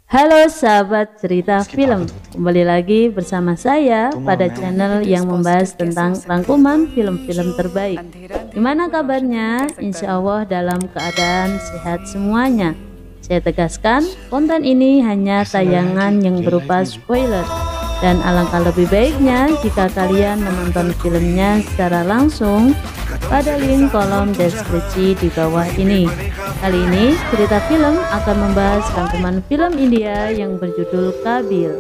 Halo sahabat cerita film, kembali lagi bersama saya pada channel yang membahas tentang rangkuman film-film terbaik. Gimana kabarnya? Insya Allah dalam keadaan sehat semuanya. Saya tegaskan, konten ini hanya tayangan yang berupa spoiler, dan alangkah lebih baiknya jika kalian menonton filmnya secara langsung pada link kolom deskripsi di bawah ini. Kali ini cerita film akan membahas rangkuman film India yang berjudul Kabil.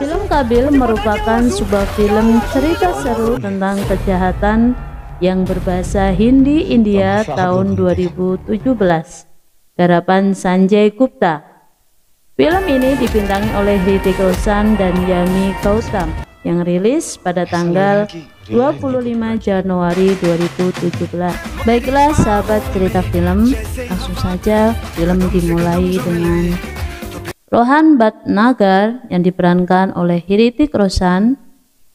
Film Kabil merupakan sebuah film cerita seru tentang kejahatan yang berbahasa Hindi India tahun 2017, garapan Sanjay Gupta. Film ini dibintangi oleh Hrithik Roshan dan Yami Gautam yang rilis pada tanggal 25 Januari 2017. Baiklah sahabat cerita film, langsung saja film dimulai dengan Rohan Bhatnagar yang diperankan oleh Hrithik Roshan,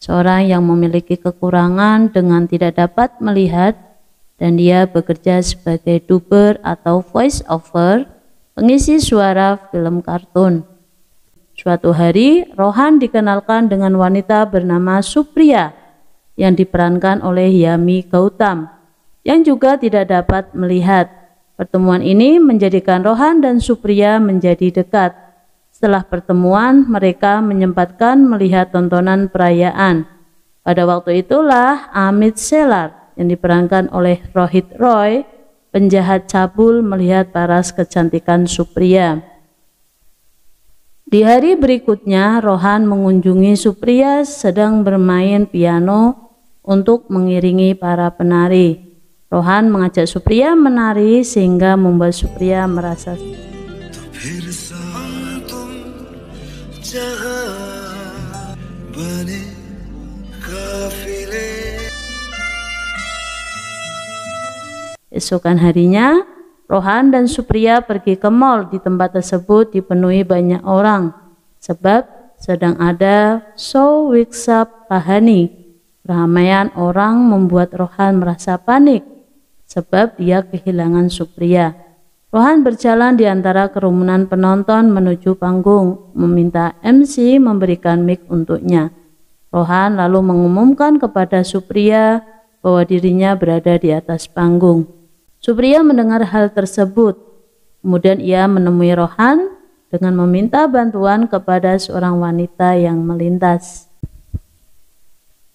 seorang yang memiliki kekurangan dengan tidak dapat melihat, dan dia bekerja sebagai duber atau voice over, pengisi suara film kartun. Suatu hari, Rohan dikenalkan dengan wanita bernama Supriya yang diperankan oleh Yami Gautam yang juga tidak dapat melihat. Pertemuan ini menjadikan Rohan dan Supriya menjadi dekat. Setelah pertemuan, mereka menyempatkan melihat tontonan perayaan. Pada waktu itulah Amit Selar yang diperankan oleh Rohit Roy, penjahat cabul, melihat paras kecantikan Supriya. Di hari berikutnya, Rohan mengunjungi Supriya sedang bermain piano untuk mengiringi para penari. Rohan mengajak Supriya menari sehingga membuat Supriya merasa Esokan harinya, Rohan dan Supriya pergi ke mall. Di tempat tersebut dipenuhi banyak orang sebab sedang ada show workshop Kahani. Keramaian orang membuat Rohan merasa panik sebab dia kehilangan Supriya. Rohan berjalan di antara kerumunan penonton menuju panggung, meminta MC memberikan mic untuknya. Rohan lalu mengumumkan kepada Supriya bahwa dirinya berada di atas panggung. Supriya mendengar hal tersebut. Kemudian ia menemui Rohan dengan meminta bantuan kepada seorang wanita yang melintas.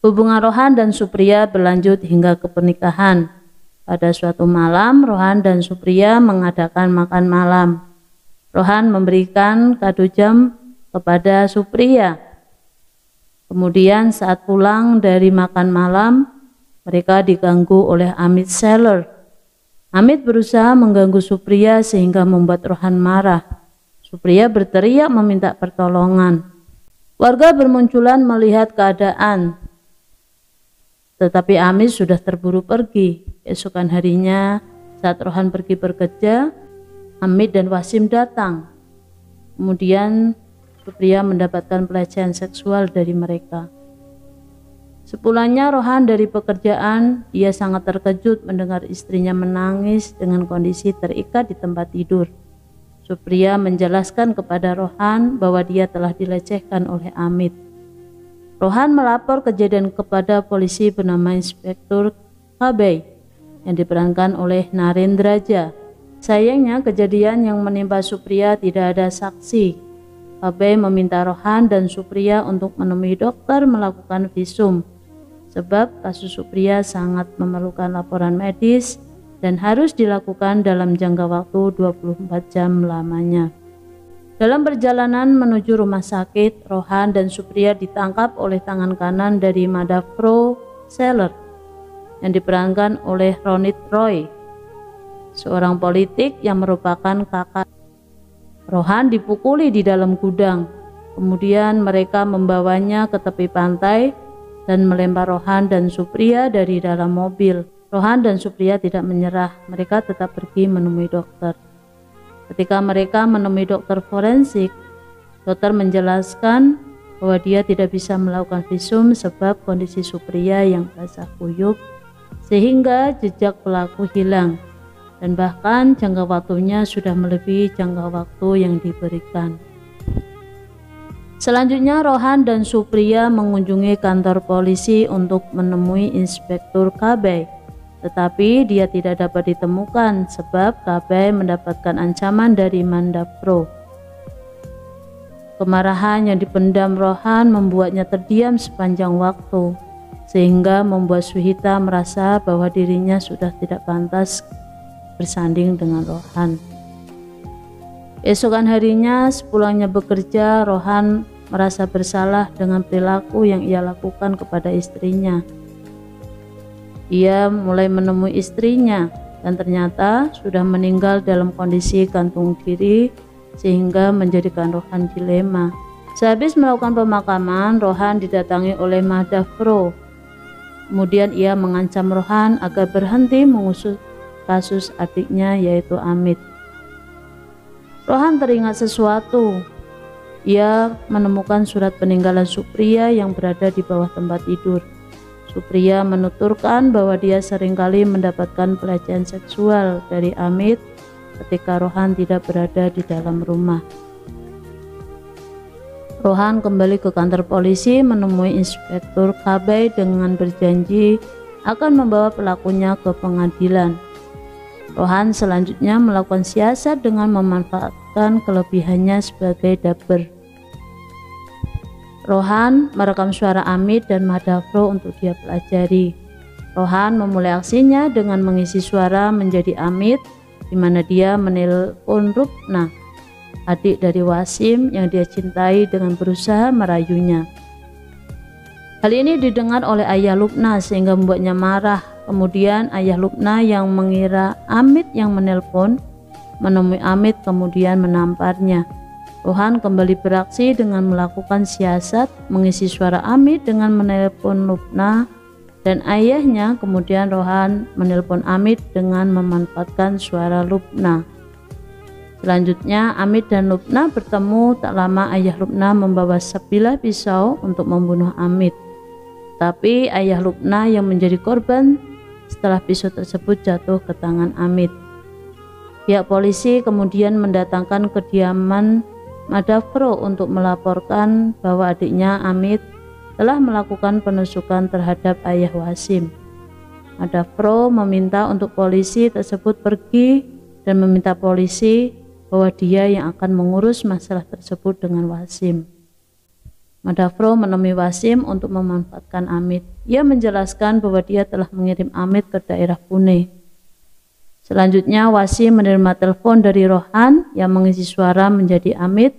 Hubungan Rohan dan Supriya berlanjut hingga ke pernikahan. Pada suatu malam, Rohan dan Supriya mengadakan makan malam. Rohan memberikan kado jam kepada Supriya. Kemudian saat pulang dari makan malam, mereka diganggu oleh Amit Selar. Amit berusaha mengganggu Supriya sehingga membuat Rohan marah. Supriya berteriak meminta pertolongan. Warga bermunculan melihat keadaan, tetapi Amit sudah terburu pergi. Esokan harinya, saat Rohan pergi bekerja, Amit dan Wasim datang. Kemudian Supriya mendapatkan pelecehan seksual dari mereka. Sepulangnya Rohan dari pekerjaan, ia sangat terkejut mendengar istrinya menangis dengan kondisi terikat di tempat tidur. Supriya menjelaskan kepada Rohan bahwa dia telah dilecehkan oleh Amit. Rohan melapor kejadian kepada polisi bernama Inspektur Kabay yang diperankan oleh Narendraja. Sayangnya kejadian yang menimpa Supriya tidak ada saksi. Kabay meminta Rohan dan Supriya untuk menemui dokter melakukan visum, sebab kasus Supriya sangat memerlukan laporan medis dan harus dilakukan dalam jangka waktu 24 jam lamanya. Dalam perjalanan menuju rumah sakit, Rohan dan Supriya ditangkap oleh tangan kanan dari Madhavro Selar yang diperankan oleh Ronit Roy, seorang politik yang merupakan kakak. Rohan dipukuli di dalam gudang, kemudian mereka membawanya ke tepi pantai dan melempar Rohan dan Supriya dari dalam mobil. Rohan dan Supriya tidak menyerah, mereka tetap pergi menemui dokter. Ketika mereka menemui dokter forensik, dokter menjelaskan bahwa dia tidak bisa melakukan visum sebab kondisi Supriya yang basah kuyup sehingga jejak pelaku hilang. dan bahkan jangka waktunya sudah melebihi jangka waktu yang diberikan. Selanjutnya Rohan dan Supriya mengunjungi kantor polisi untuk menemui Inspektur Kabay, tetapi dia tidak dapat ditemukan sebab Kabay mendapatkan ancaman dari Mandavro. Kemarahan yang dipendam Rohan membuatnya terdiam sepanjang waktu, sehingga membuat Suhita merasa bahwa dirinya sudah tidak pantas bersanding dengan Rohan. Esokan harinya sepulangnya bekerja, Rohan merasa bersalah dengan perilaku yang ia lakukan kepada istrinya. Ia mulai menemui istrinya dan ternyata sudah meninggal dalam kondisi gantung diri, sehingga menjadikan Rohan dilema. Sehabis melakukan pemakaman, Rohan didatangi oleh Mandavro. Kemudian ia mengancam Rohan agar berhenti mengusut kasus adiknya yaitu Amit. Rohan teringat sesuatu. Ia menemukan surat peninggalan Supriya yang berada di bawah tempat tidur. Supriya menuturkan bahwa dia seringkali mendapatkan pelecehan seksual dari Amit ketika Rohan tidak berada di dalam rumah. Rohan kembali ke kantor polisi menemui Inspektur Kabay dengan berjanji akan membawa pelakunya ke pengadilan. Rohan selanjutnya melakukan siasat dengan memanfaatkan kelebihannya sebagai dabber. Rohan merekam suara Amit dan Mandavro untuk dia pelajari. Rohan memulai aksinya dengan mengisi suara menjadi Amit, di mana dia menelpon Rupna, adik dari Wasim yang dia cintai, dengan berusaha merayunya. Hal ini didengar oleh ayah Lubna sehingga membuatnya marah. Kemudian ayah Lubna yang mengira Amit yang menelpon menemui Amit kemudian menamparnya. Rohan kembali beraksi dengan melakukan siasat mengisi suara Amit dengan menelpon Lubna dan ayahnya. Kemudian Rohan menelpon Amit dengan memanfaatkan suara Lubna. Selanjutnya Amit dan Lubna bertemu. Tak lama ayah Lubna membawa sebilah pisau untuk membunuh Amit. Tapi ayah Lubna yang menjadi korban setelah pisau tersebut jatuh ke tangan Amit. Pihak polisi kemudian mendatangkan kediaman Mandavro untuk melaporkan bahwa adiknya Amit telah melakukan penusukan terhadap ayah Wasim. Mandavro meminta untuk polisi tersebut pergi dan meminta polisi bahwa dia yang akan mengurus masalah tersebut dengan Wasim. Mandavro menemui Wasim untuk memanfaatkan Amit. Ia menjelaskan bahwa dia telah mengirim Amit ke daerah Pune. Selanjutnya Wasim menerima telepon dari Rohan yang mengisi suara menjadi Amit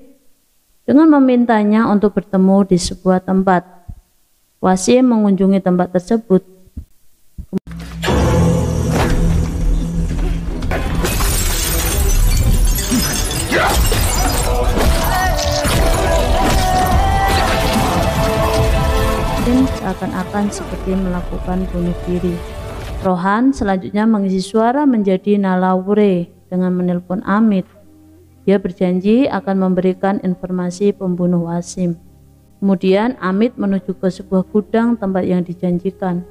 dengan memintanya untuk bertemu di sebuah tempat. Wasim mengunjungi tempat tersebut. Seakan-akan seperti melakukan bunuh diri. Rohan selanjutnya mengisi suara menjadi Nalawure dengan menelpon Amit. Dia berjanji akan memberikan informasi pembunuh Wasim. Kemudian Amit menuju ke sebuah gudang tempat yang dijanjikan.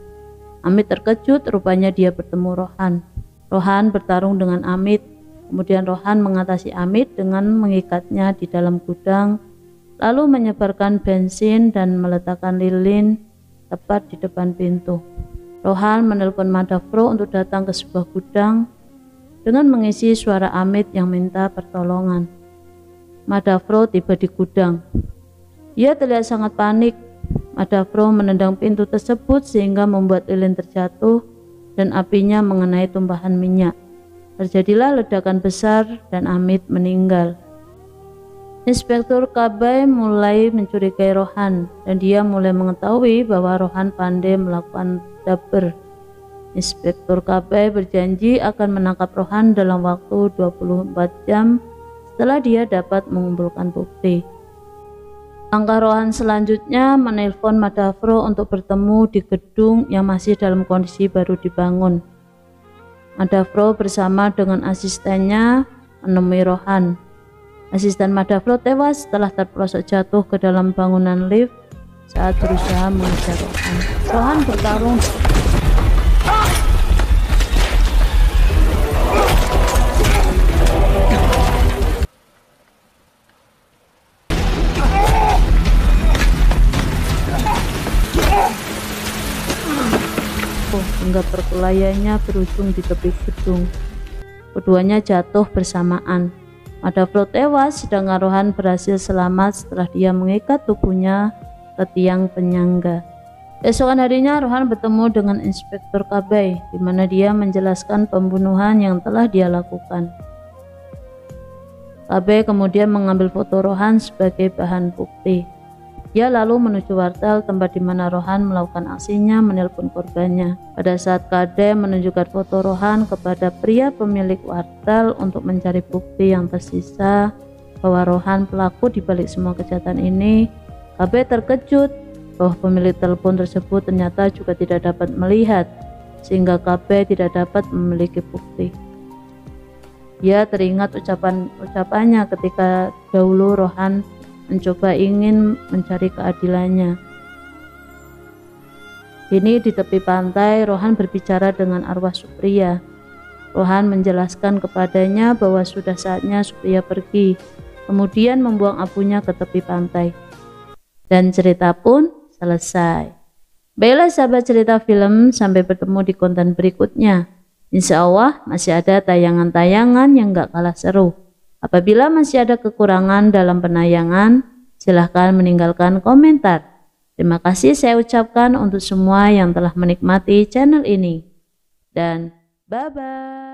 Amit terkejut, rupanya dia bertemu Rohan. Rohan bertarung dengan Amit. Kemudian Rohan mengatasi Amit dengan mengikatnya di dalam gudang, lalu menyebarkan bensin dan meletakkan lilin tepat di depan pintu. Rohan menelpon Mandavro untuk datang ke sebuah gudang dengan mengisi suara Amit yang minta pertolongan. Mandavro tiba di gudang. Ia terlihat sangat panik. Mandavro menendang pintu tersebut sehingga membuat lilin terjatuh dan apinya mengenai tumpahan minyak. Terjadilah ledakan besar dan Amit meninggal. Inspektur Kabay mulai mencurigai Rohan dan dia mulai mengetahui bahwa Rohan pandai melakukan dabber. Inspektur Kabay berjanji akan menangkap Rohan dalam waktu 24 jam setelah dia dapat mengumpulkan bukti. Langkah Rohan selanjutnya menelpon Mandavro untuk bertemu di gedung yang masih dalam kondisi baru dibangun. Mandavro bersama dengan asistennya menemui Rohan. Asisten Mandavro tewas setelah terperosok jatuh ke dalam bangunan lift saat berusaha mengejar Rohan. Rohan bertarung jatuh hingga perkelahiannya berujung di tepi gedung. Keduanya jatuh bersamaan. Madafro tewas sedangkan Rohan berhasil selamat setelah dia mengikat tubuhnya ke tiang penyangga. Esokan harinya Rohan bertemu dengan Inspektur Kabay, di mana dia menjelaskan pembunuhan yang telah dia lakukan. Kabay kemudian mengambil foto Rohan sebagai bahan bukti. Dia lalu menuju wartel tempat di mana Rohan melakukan aksinya menelpon korbannya. Pada saat Kabay menunjukkan foto Rohan kepada pria pemilik wartel untuk mencari bukti yang tersisa bahwa Rohan pelaku di balik semua kejahatan ini, Kabay terkejut bahwa pemilik telepon tersebut ternyata juga tidak dapat melihat, sehingga Kabay tidak dapat memiliki bukti. Dia teringat ucapannya ketika dahulu Rohan mencoba ingin mencari keadilannya. Kini di tepi pantai, Rohan berbicara dengan arwah Supriya. Rohan menjelaskan kepadanya bahwa sudah saatnya Supriya pergi, kemudian membuang abunya ke tepi pantai. Dan cerita pun selesai. Baiklah sahabat cerita film, sampai bertemu di konten berikutnya. Insya Allah masih ada tayangan-tayangan yang gak kalah seru. Apabila masih ada kekurangan dalam penayangan, silahkan meninggalkan komentar. Terima kasih saya ucapkan untuk semua yang telah menikmati channel ini. Dan bye-bye.